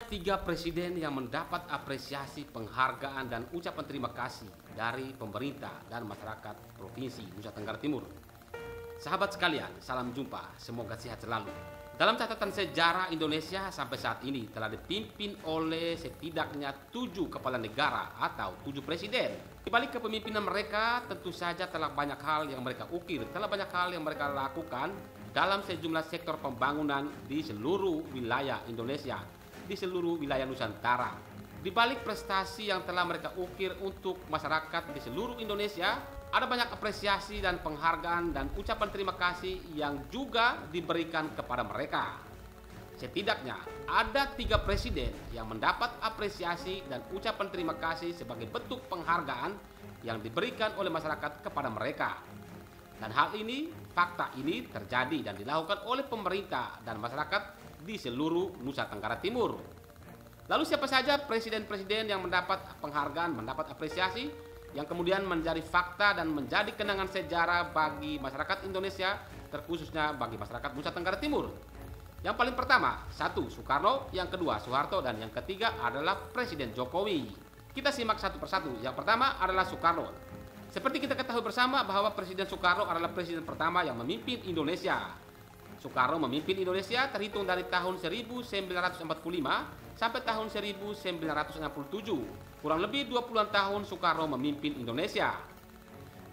tiga presiden yang mendapat apresiasi, penghargaan, dan ucapan terima kasih dari pemerintah dan masyarakat Provinsi Nusa Tenggara Timur. Sahabat sekalian, salam jumpa, semoga sehat selalu. Dalam catatan sejarah Indonesia sampai saat ini telah dipimpin oleh setidaknya 7 kepala negara atau 7 presiden. Di balik kepemimpinan mereka tentu saja telah banyak hal yang mereka ukir, telah banyak hal yang mereka lakukan dalam sejumlah sektor pembangunan di seluruh wilayah Indonesia, di seluruh wilayah Nusantara. Di balik prestasi yang telah mereka ukir untuk masyarakat di seluruh Indonesia, ada banyak apresiasi dan penghargaan dan ucapan terima kasih yang juga diberikan kepada mereka. Setidaknya ada 3 presiden yang mendapat apresiasi dan ucapan terima kasih sebagai bentuk penghargaan yang diberikan oleh masyarakat kepada mereka. Dan hal ini, fakta ini terjadi dan dilakukan oleh pemerintah dan masyarakat di seluruh Nusa Tenggara Timur. Lalu siapa saja presiden-presiden yang mendapat penghargaan, mendapat apresiasi, yang kemudian menjadi fakta dan menjadi kenangan sejarah bagi masyarakat Indonesia, terkhususnya bagi masyarakat Nusa Tenggara Timur? Yang paling pertama, 1. Soekarno, yang kedua Soeharto, dan yang ketiga adalah Presiden Jokowi. Kita simak satu persatu. Yang pertama adalah Soekarno. Seperti kita ketahui bersama bahwa Presiden Soekarno adalah presiden pertama yang memimpin Indonesia. Soekarno memimpin Indonesia terhitung dari tahun 1945 sampai tahun 1967. Kurang lebih 20-an tahun Soekarno memimpin Indonesia.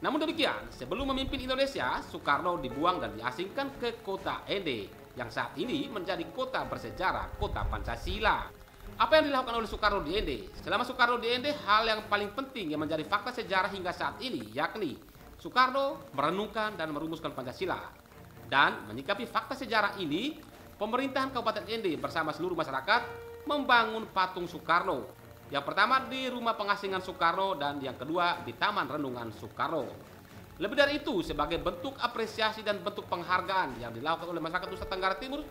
Namun demikian, sebelum memimpin Indonesia, Soekarno dibuang dan diasingkan ke kota Ende, yang saat ini menjadi kota bersejarah, kota Pancasila. Apa yang dilakukan oleh Soekarno di Ende? Selama Soekarno di Ende, hal yang paling penting yang menjadi fakta sejarah hingga saat ini, yakni Soekarno merenungkan dan merumuskan Pancasila. Dan menyikapi fakta sejarah ini, pemerintahan Kabupaten Ende bersama seluruh masyarakat membangun patung Soekarno. Yang pertama di rumah pengasingan Soekarno dan yang kedua di Taman Renungan Soekarno. Lebih dari itu, sebagai bentuk apresiasi dan bentuk penghargaan yang dilakukan oleh masyarakat Nusa Tenggara Timur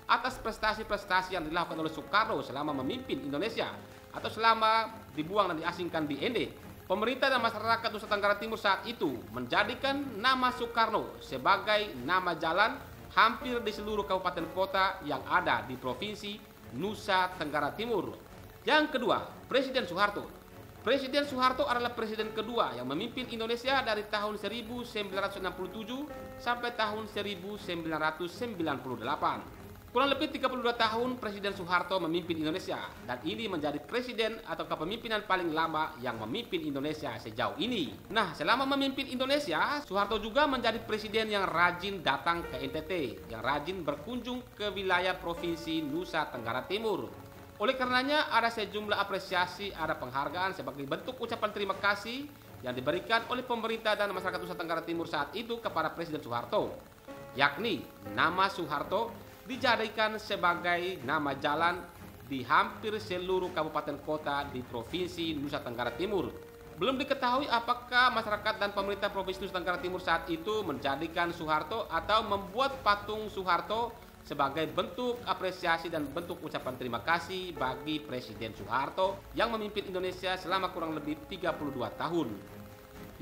atas prestasi-prestasi yang dilakukan oleh Soekarno selama memimpin Indonesia atau selama dibuang dan diasingkan di Ende, pemerintah dan masyarakat Nusa Tenggara Timur saat itu menjadikan nama Soekarno sebagai nama jalan hampir di seluruh kabupaten kota yang ada di Provinsi Nusa Tenggara Timur. Yang kedua, Presiden Soeharto. Presiden Soeharto adalah presiden kedua yang memimpin Indonesia dari tahun 1967 sampai tahun 1998. Kurang lebih 32 tahun Presiden Soeharto memimpin Indonesia, dan ini menjadi presiden atau kepemimpinan paling lama yang memimpin Indonesia sejauh ini. Nah, selama memimpin Indonesia, Soeharto juga menjadi presiden yang rajin datang ke NTT, yang rajin berkunjung ke wilayah Provinsi Nusa Tenggara Timur. Oleh karenanya ada sejumlah apresiasi, ada penghargaan sebagai bentuk ucapan terima kasih yang diberikan oleh pemerintah dan masyarakat Nusa Tenggara Timur saat itu kepada Presiden Soeharto, yakni nama Soeharto dijadikan sebagai nama jalan di hampir seluruh kabupaten kota di Provinsi Nusa Tenggara Timur. Belum diketahui apakah masyarakat dan pemerintah Provinsi Nusa Tenggara Timur saat itu menjadikan Soeharto atau membuat patung Soeharto sebagai bentuk apresiasi dan bentuk ucapan terima kasih bagi Presiden Soeharto yang memimpin Indonesia selama kurang lebih 32 tahun.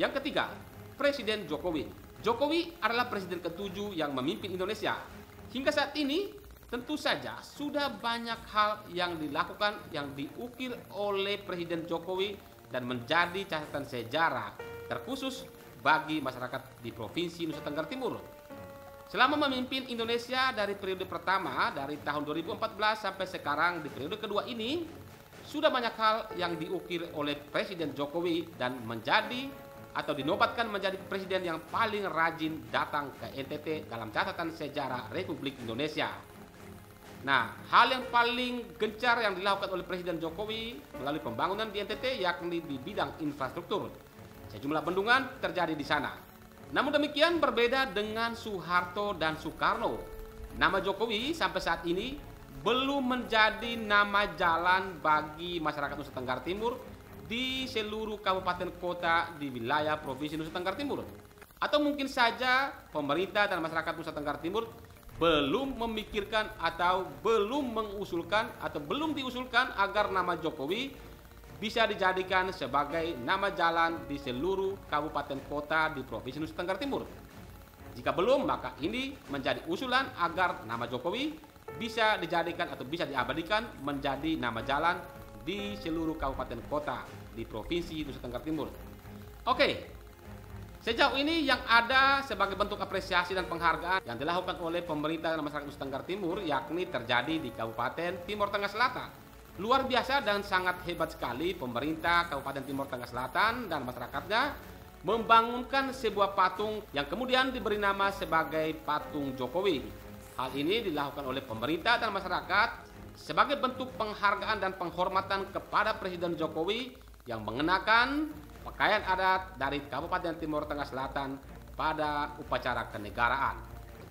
Yang ketiga, Presiden Jokowi. Jokowi adalah presiden ke-7 yang memimpin Indonesia. Hingga saat ini, tentu saja sudah banyak hal yang dilakukan, yang diukir oleh Presiden Jokowi dan menjadi catatan sejarah, terkhusus bagi masyarakat di Provinsi Nusa Tenggara Timur. Selama memimpin Indonesia dari periode pertama, dari tahun 2014 sampai sekarang di periode kedua ini, sudah banyak hal yang diukir oleh Presiden Jokowi dan menjadi atau dinobatkan menjadi presiden yang paling rajin datang ke NTT dalam catatan sejarah Republik Indonesia. Nah, hal yang paling gencar yang dilakukan oleh Presiden Jokowi melalui pembangunan di NTT yakni di bidang infrastruktur. Sejumlah bendungan terjadi di sana. Namun demikian berbeda dengan Soeharto dan Soekarno. Nama Jokowi sampai saat ini belum menjadi nama jalan bagi masyarakat Nusa Tenggara Timur di seluruh kabupaten kota di wilayah Provinsi Nusa Tenggara Timur. Atau mungkin saja pemerintah dan masyarakat Nusa Tenggara Timur belum memikirkan atau belum mengusulkan atau belum diusulkan agar nama Jokowi bisa dijadikan sebagai nama jalan di seluruh kabupaten kota di Provinsi Nusa Tenggara Timur. Jika belum, maka ini menjadi usulan agar nama Jokowi bisa dijadikan atau bisa diabadikan menjadi nama jalan di seluruh kabupaten kota di Provinsi Nusa Tenggara Timur. Oke, sejauh ini yang ada sebagai bentuk apresiasi dan penghargaan yang dilakukan oleh pemerintah dan masyarakat Nusa Tenggara Timur yakni terjadi di Kabupaten Timur Tengah Selatan. Luar biasa dan sangat hebat sekali pemerintah Kabupaten Timur Tengah Selatan dan masyarakatnya membangunkan sebuah patung yang kemudian diberi nama sebagai Patung Jokowi. Hal ini dilakukan oleh pemerintah dan masyarakat sebagai bentuk penghargaan dan penghormatan kepada Presiden Jokowi yang mengenakan pakaian adat dari Kabupaten Timur Tengah Selatan pada upacara kenegaraan.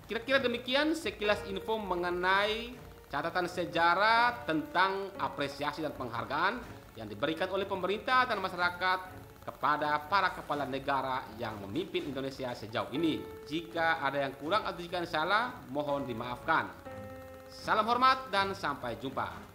Kira-kira demikian sekilas info mengenai catatan sejarah tentang apresiasi dan penghargaan yang diberikan oleh pemerintah dan masyarakat kepada para kepala negara yang memimpin Indonesia sejauh ini. Jika ada yang kurang atau jika yang salah, mohon dimaafkan. Salam hormat dan sampai jumpa.